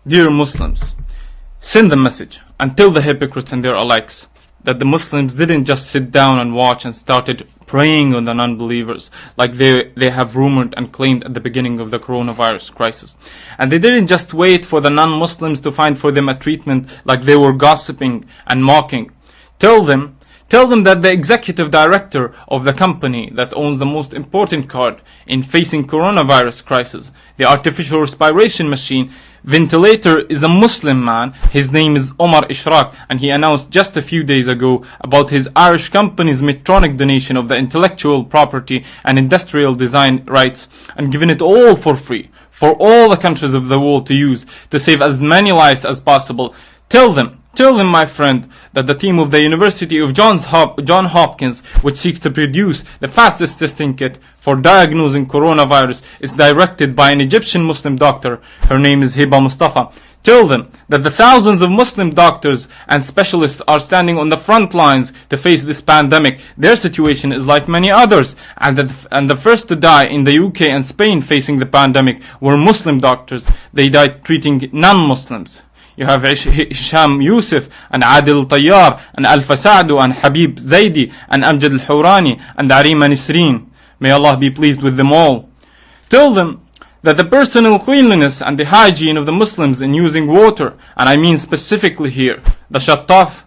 Dear Muslims, send the message and tell the hypocrites and their alikes that the Muslims didn't just sit down and watch and started preying on the non-believers like they have rumored and claimed at the beginning of the coronavirus crisis. And they didn't just wait for the non-Muslims to find for them a treatment like they were gossiping and mocking. Tell them that the executive director of the company that owns the most important card in facing coronavirus crisis, the artificial respiration machine ventilator, is a Muslim man. His name is Omar Ishraq, and he announced just a few days ago about his Irish company's Medtronic donation of the intellectual property and industrial design rights, and given it all for free for all the countries of the world to use to save as many lives as possible. Tell them, my friend, that the team of the University of Johns Hopkins, which seeks to produce the fastest testing kit for diagnosing coronavirus, is directed by an Egyptian Muslim doctor. Her name is Hiba Mustafa. Tell them that the thousands of Muslim doctors and specialists are standing on the front lines to face this pandemic. Their situation is like many others, and the first to die in the UK and Spain facing the pandemic were Muslim doctors. They died treating non-Muslims. You have Hisham Yusuf and Adil Tayyar and Alfa Saadu and Habib Zaidi and Amjad Al-Hurani and Arima Nisreen. May Allah be pleased with them all. Tell them that the personal cleanliness and the hygiene of the Muslims in using water, and I mean specifically here, the shattaf,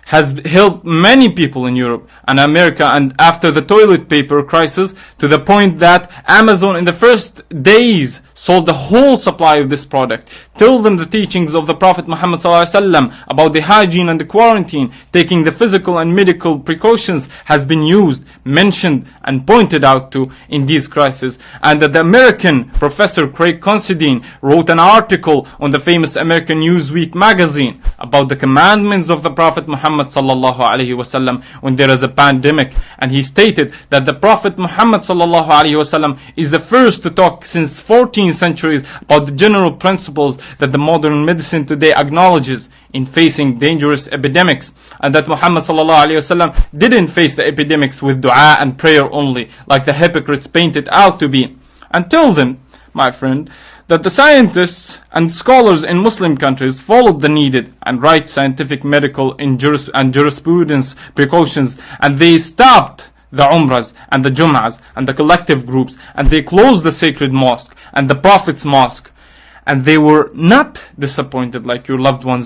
has helped many people in Europe and America and after the toilet paper crisis, to the point that Amazon in the first days sold the whole supply of this product. Tell them the teachings of the Prophet Muhammad ﷺ about the hygiene and the quarantine, taking the physical and medical precautions, has been used, mentioned and pointed out to in these crises, and that the American professor Craig Considine wrote an article on the famous American Newsweek magazine about the commandments of the Prophet Muhammad ﷺ when there is a pandemic, and he stated that the Prophet Muhammad ﷺ is the first to talk since 14 centuries about the general principles that the modern medicine today acknowledges in facing dangerous epidemics, and that Muhammad ﷺ didn't face the epidemics with dua and prayer only, like the hypocrites paint it out to be. And tell them, my friend, that the scientists and scholars in Muslim countries followed the needed and right scientific, medical, and jurisprudence precautions, and they stopped the Umrahs and the Jum'ahs and the collective groups, and they closed the sacred mosque and the Prophet's mosque, and they were not disappointed like your loved ones